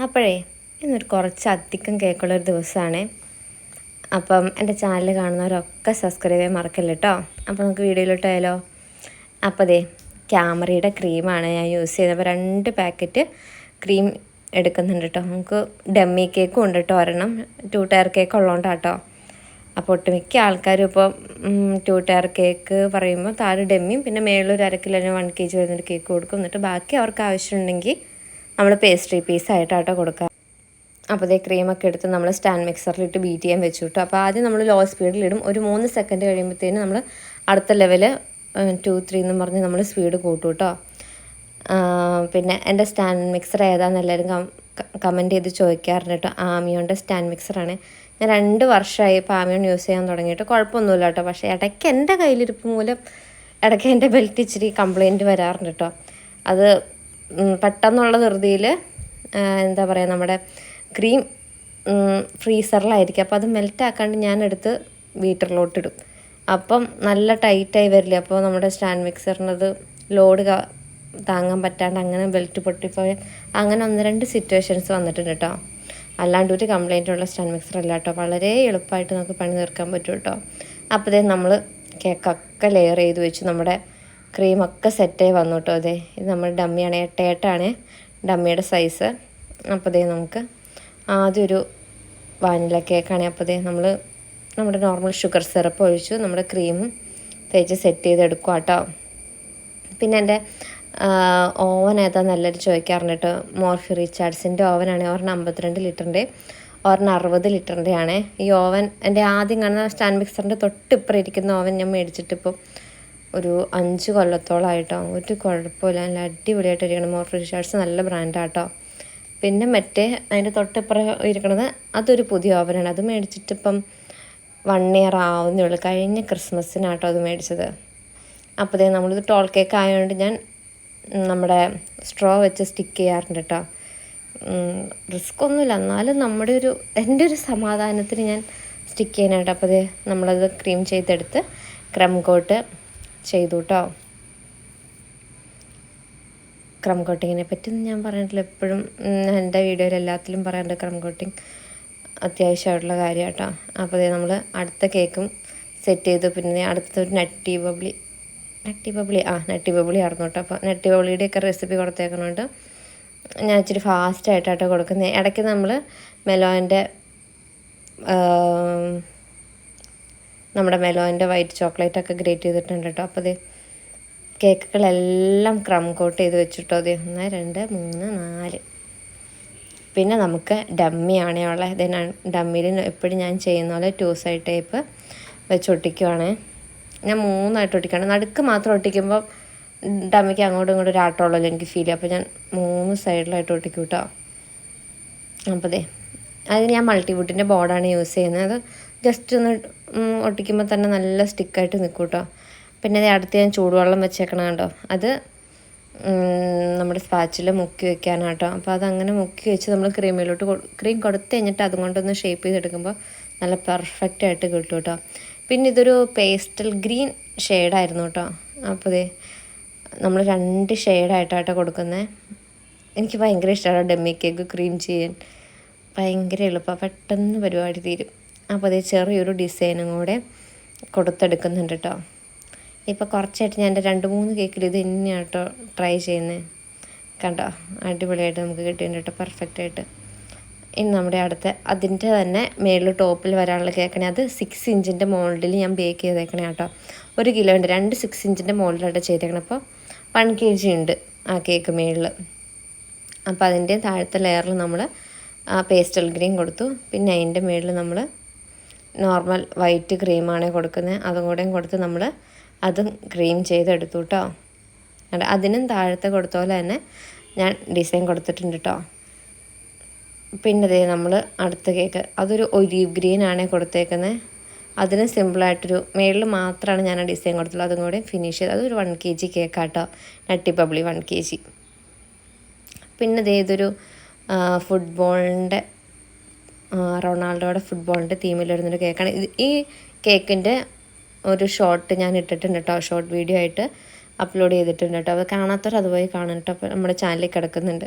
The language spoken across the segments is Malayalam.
അപ്പോഴേ ഇന്നൊരു കുറച്ചധികം കേക്കുള്ളൊരു ദിവസമാണ്. അപ്പം എൻ്റെ ചാനൽ കാണുന്നവരൊക്കെ സബ്സ്ക്രൈബ് ചെയ്യാൻ മറക്കല്ല കേട്ടോ. അപ്പോൾ നമുക്ക് വീഡിയോയിലോട്ടായാലോ. അപ്പോൾ അതെ ക്യാമറയുടെ ക്രീമാണ് ഞാൻ യൂസ് ചെയ്യുന്നത്. അപ്പോൾ 2 പാക്കറ്റ് ക്രീം എടുക്കുന്നുണ്ട് കേട്ടോ. നമുക്ക് ഡമ്മി കേക്കും ഉണ്ട് കേട്ടോ, ഒരെണ്ണം 2 ടയർ കേക്ക് ഉള്ളതുകൊണ്ടാണ് കേട്ടോ. അപ്പോൾ ഒട്ടുമിക്ക ആൾക്കാരും ഇപ്പോൾ 2 ടയർ കേക്ക് പറയുമ്പോൾ താഴെ ഡമ്മിയും പിന്നെ മേളിൽ ഒരു 1/2 കിലോ 1 kg വരുന്നൊരു കേക്ക് കൊടുക്കും. എന്നിട്ട് ബാക്കി അവർക്ക് ആവശ്യമുണ്ടെങ്കിൽ നമ്മൾ പേസ്ട്രി പീസായിട്ടാട്ടോ കൊടുക്കുക. അപ്പോൾ അതേ ക്രീമൊക്കെ എടുത്ത് നമ്മൾ സ്റ്റാൻഡ് മിക്സറിലിട്ട് ബീറ്റ് ചെയ്യാൻ വെച്ചു കേട്ടോ. അപ്പോൾ ആദ്യം നമ്മൾ ലോ സ്പീഡിലിടും. ഒരു 3 സെക്കൻഡ് കഴിയുമ്പോഴത്തേനും നമ്മൾ അടുത്ത ലെവൽ 2, 3 എന്നും പറഞ്ഞ് നമ്മൾ സ്പീഡ് കൂട്ടും കേട്ടോ. പിന്നെ എൻ്റെ സ്റ്റാൻഡ് മിക്സർ ഏതാണെന്ന് എല്ലാവരും കമൻറ്റ് ചെയ്ത് ചോദിക്കാറുണ്ട് കേട്ടോ. ആമിയോൻ്റെ സ്റ്റാൻഡ് മിക്സറാണ്. ഞാൻ 2 വർഷമായി ഇപ്പോൾ ആമിയോൺ യൂസ് ചെയ്യാൻ തുടങ്ങിയിട്ട്. കുഴപ്പമൊന്നുമില്ല കേട്ടോ. പക്ഷേ ഇടയ്ക്ക് എൻ്റെ കയ്യിലിരിപ്പ് മൂലം ഇടയ്ക്ക് എൻ്റെ ബെൽറ്റ് ഇച്ചിരി കംപ്ലയിൻറ്റ് വരാറുണ്ട് കേട്ടോ. അത് പെട്ടെന്നുള്ള ധൃതിയിൽ എന്താ പറയുക, നമ്മുടെ ക്രീം ഫ്രീസറിലായിരിക്കും. അപ്പോൾ അത് മെൽറ്റാക്കാണ്ട് ഞാനെടുത്ത് ബീറ്ററിലോട്ടിടും. അപ്പം നല്ല ടൈറ്റായി വരില്ല. അപ്പോൾ നമ്മുടെ സ്റ്റാൻഡ് മിക്സറിനത് ലോഡ് താങ്ങാൻ പറ്റാണ്ട് അങ്ങനെ ബെൽറ്റ് പൊട്ടിപ്പോയി അങ്ങനെ 1-2 സിറ്റുവേഷൻസ് വന്നിട്ടുണ്ട് കേട്ടോ. അല്ലാണ്ട് ഒരു കംപ്ലൈൻറ്റുള്ള സ്റ്റാൻഡ് മിക്സർ അല്ല കേട്ടോ. വളരെ എളുപ്പമായിട്ട് നമുക്ക് പണി തീർക്കാൻ പറ്റും കേട്ടോ. അപ്പോഴേ നമ്മൾ കേക്കൊക്കെ ലെയർ ചെയ്ത് വെച്ച് നമ്മുടെ ക്രീമൊക്കെ സെറ്റായി വന്നു കേട്ടോ. അതെ ഇത് നമ്മുടെ ഡമ്മിയാണ്, 8 ഡമ്മിയുടെ സൈസ്. അപ്പോൾ നമുക്ക് ആദ്യം ഒരു വാനില കേക്കാണ്. അപ്പോൾ നമ്മൾ നമ്മുടെ നോർമൽ ഷുഗർ സിറപ്പ് ഒഴിച്ചു നമ്മുടെ ക്രീമും തേച്ച് സെറ്റ് ചെയ്തെടുക്കുക കേട്ടോ. പിന്നെ എൻ്റെ ഓവൻ ഏതാണെന്ന് എല്ലാവരും ചോദിക്കാറുണ്ട് കേട്ടോ. മോർഫി റിച്ചാർഡ്സിൻ്റെ ഓവനാണ്. ഒരെണ്ണം 52 ലിറ്ററിൻ്റെ, ഒരെണ്ണം 60 ലിറ്ററിൻ്റെ ആണ്. ഈ ഓവൻ എൻ്റെ ആദ്യം കാണുന്ന സ്റ്റാൻഡ് മിക്സറിൻ്റെ തൊട്ടിപ്പുറം ഇരിക്കുന്ന ഓവൻ ഞാൻ മേടിച്ചിട്ടിപ്പോൾ ഒരു 5 കൊല്ലത്തോളമായിട്ടോ. ഒരു കുഴപ്പമില്ല, നല്ല അടിപൊളിയായിട്ട് ഇരിക്കണം. മോർഫി റിച്ചാർഡ്സ് നല്ല ബ്രാൻഡാട്ടോ. പിന്നെ മറ്റേ അതിൻ്റെ തൊട്ടിപ്പുറം ഇരിക്കുന്നത് അതൊരു പുതിയ ഓവനാണ്. അത് മേടിച്ചിട്ടിപ്പം 1 ഇയർ ആവുന്നേ ഉള്ളൂ. കഴിഞ്ഞ ക്രിസ്മസിനാട്ടോ അത് മേടിച്ചത്. അപ്പോൾ നമ്മളിത് ടോൾ കേക്ക് ആയതുകൊണ്ട് ഞാൻ നമ്മുടെ സ്ട്രോ വെച്ച് സ്റ്റിക്ക് ചെയ്യാറുണ്ട് കേട്ടോ. റിസ്ക് ഒന്നുമില്ല, എന്നാലും എൻ്റെ ഒരു സമാധാനത്തിന് ഞാൻ സ്റ്റിക്ക് ചെയ്യാനായിട്ട്. അപ്പോൾ നമ്മളത് ക്രീം ചെയ്തെടുത്ത് ക്രം കോട്ട് ചെയ്തു കേട്ടോ. ക്രം കോട്ടിങ്ങിനെ പറ്റി ഞാൻ പറഞ്ഞിട്ടില്ല, എപ്പോഴും എൻ്റെ വീഡിയോയിൽ എല്ലാത്തിലും പറയാറുണ്ട് ക്രം കോട്ടിങ് അത്യാവശ്യമായിട്ടുള്ള കാര്യം കേട്ടോ. അപ്പോൾ നമ്മൾ അടുത്ത കേക്കും സെറ്റ് ചെയ്തു. പിന്നെ അടുത്തൊരു നട്ടി ബബ്ലി ആയിരുന്നു കേട്ടോ. അപ്പോൾ നട്ടി ബബ്ലിയുടെയൊക്കെ റെസിപ്പി കൊടുത്തേക്കണോണ്ട് ഞാൻ ഇച്ചിരി ഫാസ്റ്റായിട്ടാട്ടോ കൊടുക്കുന്നത്. ഇടയ്ക്ക് നമ്മൾ നമ്മുടെ മെലോൻ്റെ വൈറ്റ് ചോക്ലേറ്റൊക്കെ ഗ്രേറ്റ് ചെയ്തിട്ടുണ്ട് കേട്ടോ. അപ്പോൾ കേക്കുകളെല്ലാം ക്രം കോട്ട് ചെയ്ത് വെച്ചിട്ടോ. 1, 2, 3, 4. പിന്നെ നമുക്ക് ഡമ്മിയാണേ ഉള്ളത്. ഡമ്മിയിൽ എപ്പോഴും ഞാൻ ചെയ്യുന്ന പോലെ 2 സൈഡ് ടേപ്പ് വെച്ച് ഒട്ടിക്കുവാണ്. ഞാൻ 3 ആയിട്ട് ഒട്ടിക്കുകയാണ്. നടുക്ക് മാത്രം ഒട്ടിക്കുമ്പോൾ ഡമ്മിക്ക് അങ്ങോട്ടും ഇങ്ങോട്ടും ഒരു ആട്ടമുള്ളല്ലോ എനിക്ക് ഫീൽ ചെയ്യും. അപ്പോൾ ഞാൻ 3 സൈഡിലായിട്ട് ഒട്ടിക്കും കേട്ടോ. അപ്പോൾ അതിന് ഞാൻ മൾട്ടിവുഡിൻ്റെ ബോർഡാണ് യൂസ് ചെയ്യുന്നത്. അത് ജസ്റ്റ് ഒന്ന് ഒട്ടിക്കുമ്പോൾ തന്നെ നല്ല സ്റ്റിക്കായിട്ട് നിൽക്കും കേട്ടോ. പിന്നെ അടുത്ത് ഞാൻ ചൂടുവെള്ളം വെച്ചേക്കണം കേട്ടോ. അത് നമ്മുടെ സ്പാച്ചിൽ മുക്കി വെക്കാനാട്ടോ. അപ്പോൾ അതങ്ങനെ മുക്കി വെച്ച് നമ്മൾ ക്രീം കൊടുത്ത് കഴിഞ്ഞിട്ട് അതുകൊണ്ടൊന്ന് ഷേപ്പ് ചെയ്തെടുക്കുമ്പോൾ നല്ല പെർഫെക്റ്റ് ആയിട്ട് കിട്ടും കേട്ടോ. പിന്നെ ഇതൊരു പേസ്റ്റൽ ഗ്രീൻ ഷെയ്ഡായിരുന്നു കേട്ടോ. അപ്പോൾ നമ്മൾ 2 ഷെയ്ഡായിട്ടാട്ടോ കൊടുക്കുന്നത്. എനിക്ക് ഭയങ്കര ഇഷ്ടമാണ് ഡമ്മി കേക്ക് ക്രീം ചെയ്യാൻ. ഭയങ്കര എളുപ്പമാണ്, പെട്ടെന്ന് പരിപാടി തീരും. അപ്പോൾ ചെറിയൊരു ഡിസൈനും കൂടെ കൊടുത്തെടുക്കുന്നുണ്ട് കേട്ടോ. ഇപ്പോൾ കുറച്ചായിട്ട് ഞാൻ എൻ്റെ 2-3 കേക്കിൽ ഇത് തന്നെയാണ് കേട്ടോ ട്രൈ ചെയ്യുന്നത്. കണ്ടോ അടിപൊളിയായിട്ട് നമുക്ക് കിട്ടിയിട്ടുണ്ട് കേട്ടോ, പെർഫെക്റ്റായിട്ട്. ഇനി നമ്മുടെ അടുത്ത അതിൻ്റെ തന്നെ മേളിൽ ടോപ്പിൽ വരാനുള്ള കേക്കാണ്. അത് 6 ഇഞ്ചിൻ്റെ മോൾഡിൽ ഞാൻ ബേക്ക് ചെയ്തേക്കണേ കേട്ടോ. 1 കിലോ ഉണ്ട്, 2 6 ഇഞ്ചിൻ്റെ മോൾഡിലായിട്ട് ചെയ്തേക്കണം. അപ്പോൾ 1 kg ഉണ്ട് ആ കേക്ക് മേളിൽ. അപ്പോൾ അതിൻ്റെ താഴത്തെ ലെയറിൽ നമ്മൾ പേസ്റ്റൽ ഗ്രീൻ കൊടുത്തു. പിന്നെ അതിൻ്റെ മേളിൽ നമ്മൾ നോർമൽ വൈറ്റ് ക്രീമാണ് കൊടുക്കുന്നത്. അതും കൂടെയും കൊടുത്ത് നമ്മൾ അതും ക്രീം ചെയ്തെടുത്തു കേട്ടോ. അതിനും താഴത്തെ കൊടുത്ത പോലെ തന്നെ ഞാൻ ഡിസൈൻ കൊടുത്തിട്ടുണ്ട് കേട്ടോ. പിന്നെ നമ്മൾ അടുത്ത കേക്ക് അതൊരു ഒലീവ് ഗ്രീനാണ് കൊടുത്തേക്കുന്നത്. അതിന് സിമ്പിളായിട്ടൊരു മേളിൽ മാത്രമാണ് ഞാൻ ആ ഡിസൈൻ കൊടുത്തുള്ളൂ. അതും കൂടെ ഫിനിഷ് ചെയ്ത് അതൊരു 1 kg കേക്കാട്ടോ, നട്ടി ബബ്ലി 1 kg. പിന്നെ ഇതൊരു ഫുട്ബോളിൻ്റെ റൊണാൾഡോയുടെ ഫുട്ബോളിൻ്റെ തീമിൽ വരുന്നൊരു കേക്കാണ്. ഈ കേക്കിൻ്റെ ഒരു ഷോർട്ട് ഞാൻ ഇട്ടിട്ടുണ്ട് കേട്ടോ, ഷോർട്ട് വീഡിയോ ആയിട്ട് അപ്ലോഡ് ചെയ്തിട്ടുണ്ട് കേട്ടോ. അത് കാണാത്തവർ അതുപോയി കാണണം കേട്ടോ. അപ്പോൾ നമ്മുടെ ചാനലിൽ കിടക്കുന്നുണ്ട്.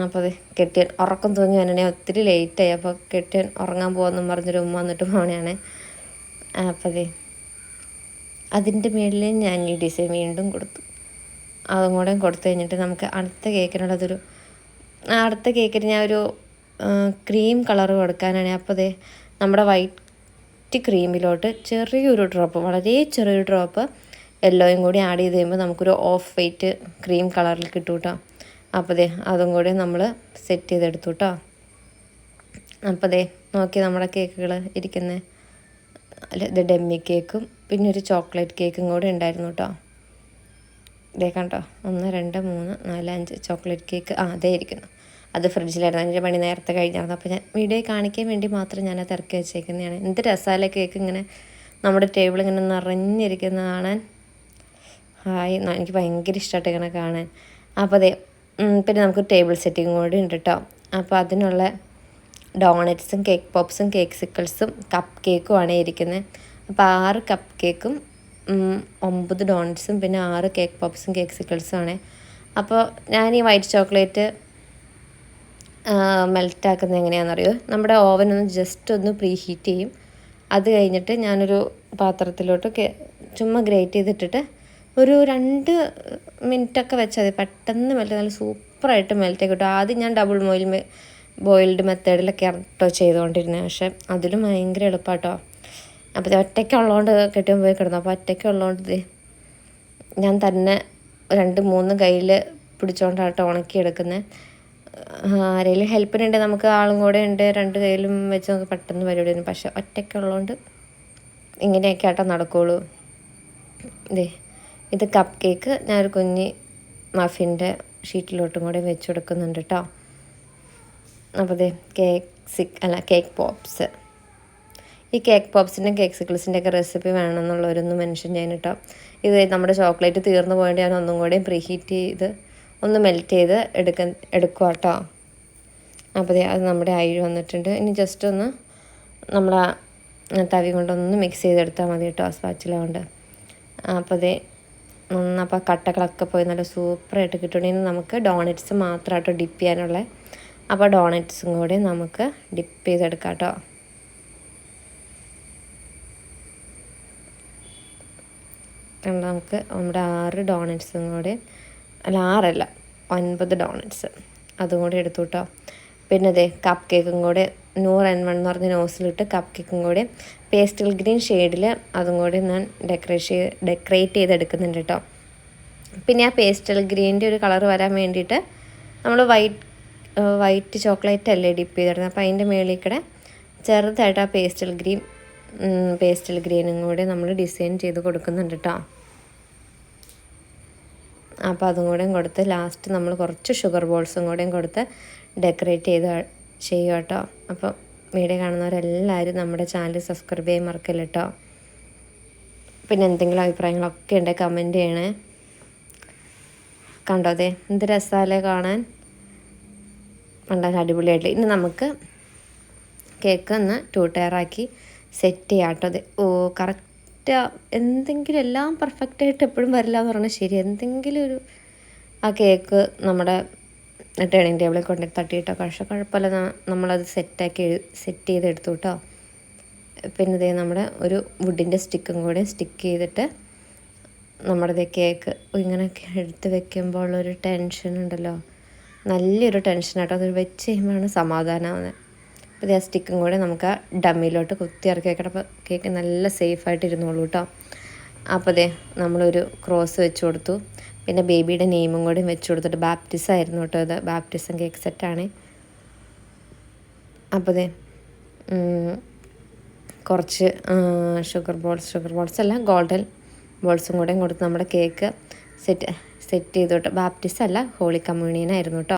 അപ്പോൾ അത് കെട്ടിയൻ ഉറക്കം തൂങ്ങി വന്നെ ഒത്തിരി ലേറ്റായി. അപ്പോൾ കെട്ടിയൻ ഉറങ്ങാൻ പോകുമെന്നും പറഞ്ഞൊരു ഉമ്മ വന്നിട്ട് പോകണയാണ്. അപ്പോൾ അതെ അതിൻ്റെ മേളിൽ ഞാൻ ഈ ഡിസൈൻ വീണ്ടും കൊടുത്തു. അതും കൂടെ കൊടുത്തു കഴിഞ്ഞിട്ട് നമുക്ക് അടുത്ത കേക്കിന് ഞാൻ ഒരു ക്രീം കളർ കൊടുക്കാനാണ്. അപ്പോൾ അതെ നമ്മുടെ വൈറ്റ് ക്രീമിലോട്ട് ചെറിയൊരു ഡ്രോപ്പ്, വളരെ ചെറിയൊരു ഡ്രോപ്പ് യെല്ലോയും കൂടി ആഡ് ചെയ്ത് കഴിയുമ്പോൾ നമുക്കൊരു ഓഫ് വൈറ്റ് ക്രീം കളറിൽ കിട്ടും കേട്ടോ. അപ്പോൾ ദേ അതും കൂടി നമ്മൾ സെറ്റ് ചെയ്തെടുത്തു കേട്ടോ. അപ്പോൾ ദേ നോക്കി നമ്മുടെ കേക്കുകൾ ഇരിക്കുന്നത്. ഇത് ഡെമ്മി കേക്കും പിന്നെ ഒരു ചോക്ലേറ്റ് കേക്കും കൂടി ഉണ്ടായിരുന്നു കേട്ടോ. ഇതേ കണ്ടോ 1 2 3 4 5 ചോക്ലേറ്റ് കേക്ക്. അതേ ഇരിക്കുന്നു. അത് ഫ്രിഡ്ജിലായിരുന്നു. അതിൻ്റെ പണി നേരത്തെ കഴിഞ്ഞായിരുന്നു. അപ്പോൾ ഞാൻ വീഡിയോ കാണിക്കാൻ വേണ്ടി മാത്രം ഞാനത് ഇറക്കി വെച്ചേക്കുന്നതാണ്. എന്ത് രസമല്ലേ കേക്ക് ഇങ്ങനെ നമ്മുടെ ടേബിൾ ഇങ്ങനെ നിറഞ്ഞിരിക്കുന്ന കാണാൻ. എനിക്ക് ഭയങ്കര ഇഷ്ടമായിട്ട് ഇങ്ങനെ കാണാൻ. അപ്പോൾ അതെ പിന്നെ നമുക്ക് ടേബിൾ സെറ്റിംഗ് കൂടി ഉണ്ട് കേട്ടോ. അപ്പോൾ അതിനുള്ള ഡോണറ്റ്സും കേക്ക് പോപ്സും കേക്ക് സിക്കിൾസും കപ്പ് കേക്കുമാണ് ഇരിക്കുന്നത്. അപ്പോൾ 6 കപ്പ് കേക്കും 9 ഡോണറ്റ്സും പിന്നെ 6 കേക്ക് പോപ്സും കേക്ക് സിക്കിൾസും ആണ്. അപ്പോൾ ഞാൻ ഈ വൈറ്റ് ചോക്ലേറ്റ് മെൽറ്റാക്കുന്നത് എങ്ങനെയാണെന്നറിയോ? നമ്മുടെ ഓവൻ ഒന്ന് ജസ്റ്റ് ഒന്ന് പ്രീ ഹീറ്റ് ചെയ്യും. അത് കഴിഞ്ഞിട്ട് ഞാനൊരു പാത്രത്തിലോട്ട് ചുമ്മാ ഗ്രേറ്റ് ചെയ്തിട്ടിട്ട് ഒരു 2 മിനിറ്റൊക്കെ വെച്ചാൽ മതി. പെട്ടെന്ന് മെൽറ്റ്, നല്ല സൂപ്പറായിട്ട് മെൽറ്റ് കിട്ടും. ആദ്യം ഞാൻ ഡബിൾ ബോയിൽഡ് മെത്തേഡിലൊക്കെ കേട്ടോ ചെയ്തുകൊണ്ടിരുന്നത്. പക്ഷേ അതിലും ഭയങ്കര എളുപ്പമാട്ടോ. അപ്പോൾ ഒറ്റയ്ക്കുള്ളതുകൊണ്ട് കെട്ടിയും പോയി കിടന്നു. അപ്പോൾ ഒറ്റയ്ക്കുള്ളതുകൊണ്ട് ഞാൻ തന്നെ 2-3 കയ്യിൽ പിടിച്ചുകൊണ്ടാട്ടോ ഉണക്കിയെടുക്കുന്നത്. ആരെങ്കിലും ഹെൽപ്പിനുണ്ട്, നമുക്ക് ആളും കൂടെ ഉണ്ട്, 2 കയ്യിലും വെച്ച് നമുക്ക് പെട്ടെന്ന് പരിപാടി വരും. പക്ഷേ ഒറ്റയ്ക്കുള്ളതുകൊണ്ട് ഇങ്ങനെയൊക്കെ ആട്ടോ നടക്കുകയുള്ളൂ. ഇത് കപ്പ് കേക്ക് ഞാനൊരു കുഞ്ഞ് മഫിൻ്റെ ഷീറ്റിലോട്ടും കൂടെ വെച്ച് കൊടുക്കുന്നുണ്ട് കേട്ടോ. അപ്പോൾ കേക്ക് പോപ്സ്, ഈ കേക്ക് പോപ്സിൻ്റെയും കേക്ക് സിക്കിൾസിൻ്റെ ഒക്കെ റെസിപ്പി വേണമെന്നുള്ളവരൊന്ന് മെൻഷൻ ചെയ്യാൻ കേട്ടോ. ഇത് നമ്മുടെ ചോക്ലേറ്റ് തീർന്നു പോയിട്ട് ഞാൻ ഒന്നും കൂടെ പ്രീ ഹീറ്റ് ചെയ്ത് ഒന്ന് മെൽറ്റ് ചെയ്ത് എടുക്കുക കേട്ടോ. അപ്പോൾ അത് നമ്മുടെ അരി വന്നിട്ടുണ്ട്. ഇനി ജസ്റ്റ് ഒന്ന് നമ്മളെ തവി കൊണ്ടൊന്ന് മിക്സ് ചെയ്തെടുത്താൽ മതി കേട്ടോ, സ്പാച്ചില കൊണ്ട്. അപ്പോൾ കട്ടകളൊക്കെ പോയി നല്ല സൂപ്പറായിട്ട് കിട്ടുകയാണെങ്കിൽ നമുക്ക് ഡോണറ്റ്സ് മാത്രമായിട്ട് ഡിപ്പ് ചെയ്യാനുള്ള. അപ്പോൾ ഡോണറ്റ്സും കൂടി നമുക്ക് ഡിപ്പ് ചെയ്തെടുക്കാം കേട്ടോ. നമുക്ക് നമ്മുടെ 6 ഡോണറ്റ്സും കൂടി, അല്ല 6 അല്ല 9 ഡോണറ്റ്സ് അതും കൂടി എടുത്തു കേട്ടോ. പിന്നെ അതെ കപ്പ് കേക്കും കൂടി Noor N1 എന്ന് പറഞ്ഞ നോസിലിട്ട് കപ്പ് കേക്കും കൂടി പേസ്റ്റൽ ഗ്രീൻ ഷെയ്ഡിൽ അതും കൂടി ഞാൻ ഡെക്കറേറ്റ് ചെയ്തെടുക്കുന്നുണ്ട് കേട്ടോ. പിന്നെ ആ പേസ്റ്റൽ ഗ്രീൻ്റെ ഒരു കളർ വരാൻ വേണ്ടിയിട്ട് നമ്മൾ വൈറ്റ് ചോക്ലേറ്റ് അല്ലേ ഡിപ്പ് ചെയ്തിരുന്നത്. അപ്പോൾ അതിൻ്റെ മേളിൽ കൂടെ ചെറുതായിട്ട് ആ പേസ്റ്റൽ ഗ്രീനും കൂടി നമ്മൾ ഡിസൈൻ ചെയ്ത് കൊടുക്കുന്നുണ്ട് കേട്ടോ. അപ്പോൾ അതും കൂടെയും കൊടുത്ത് ലാസ്റ്റ് നമ്മൾ കുറച്ച് ഷുഗർ ബോൾസും കൂടെയും കൊടുത്ത് ഡെക്കറേറ്റ് ചെയ്യുക കേട്ടോ. അപ്പോൾ വീഡിയോ കാണുന്നവരെല്ലാവരും നമ്മുടെ ചാനൽ സബ്സ്ക്രൈബ് ചെയ്യാൻ മറക്കില്ല കേട്ടോ. പിന്നെ എന്തെങ്കിലും അഭിപ്രായങ്ങളൊക്കെ ഉണ്ടെങ്കിൽ കമൻറ്റ് ചെയ്യണേ. കണ്ടോ അതെ എന്ത് രസമല്ലേ കാണാൻ, കണ്ടാൽ അടിപൊളിയായിട്ട്. ഇനി നമുക്ക് കേക്ക് ഒന്ന് 2 ടയറാക്കി സെറ്റ് ചെയ്യാം കേട്ടോ. അതെ കറക്റ്റ് എന്തെങ്കിലും എല്ലാം പെർഫെക്റ്റായിട്ട് എപ്പോഴും വരില്ല എന്ന് പറഞ്ഞാൽ ശരി, എന്തെങ്കിലും ഒരു ആ കേക്ക് നമ്മുടെ ഡൈനിങ് ടേബിളിൽ കൊണ്ട് തട്ടിയിട്ടോ. പക്ഷേ കുഴപ്പമില്ല, നമ്മളത് സെറ്റ് ചെയ്തെടുത്തു കേട്ടോ. പിന്നെ ഇതേ നമ്മുടെ ഒരു വുഡിൻ്റെ സ്റ്റിക്കും കൂടെ സ്റ്റിക്ക് ചെയ്തിട്ട് നമ്മുടെ കേക്ക് ഇങ്ങനെ എടുത്ത് വെക്കുമ്പോൾ ഉള്ളൊരു ടെൻഷൻ ഉണ്ടല്ലോ, നല്ലൊരു ടെൻഷനാട്ടോ. അത് വെച്ച് കഴിയുമ്പോഴാണ് സമാധാനമാവുന്നത്. അപ്പോൾ ആ സ്റ്റിക്കും കൂടെ നമുക്ക് ആ ഡമ്മിയിലോട്ട് കുത്തി ഇറക്കി വെക്കണം. അപ്പോൾ കേക്ക് നല്ല സേഫായിട്ട് ഇരുന്നോളൂ കേട്ടോ. അപ്പോൾ അതെ നമ്മളൊരു ക്രോസ് വെച്ച് കൊടുത്തു. പിന്നെ ബേബിയുടെ നെയിമും കൂടി വെച്ച് കൊടുത്തിട്ട് ബാപ്റ്റിസം ആയിരുന്നു കേട്ടോ. ഇത് ബാപ്റ്റിസം കേക്ക് സെറ്റാണ്. അപ്പോൾ അതെ കുറച്ച് ഷുഗർ ബോൾസ് അല്ല ഗോൾഡൻ ബോൾസും കൂടെയും കൊടുത്ത് നമ്മുടെ കേക്ക് സെറ്റ് ചെയ്തു കേട്ടോ. ബാപ്റ്റിസം അല്ല ഹോളി കമ്മ്യൂണിയൻ ആയിരുന്നു കേട്ടോ.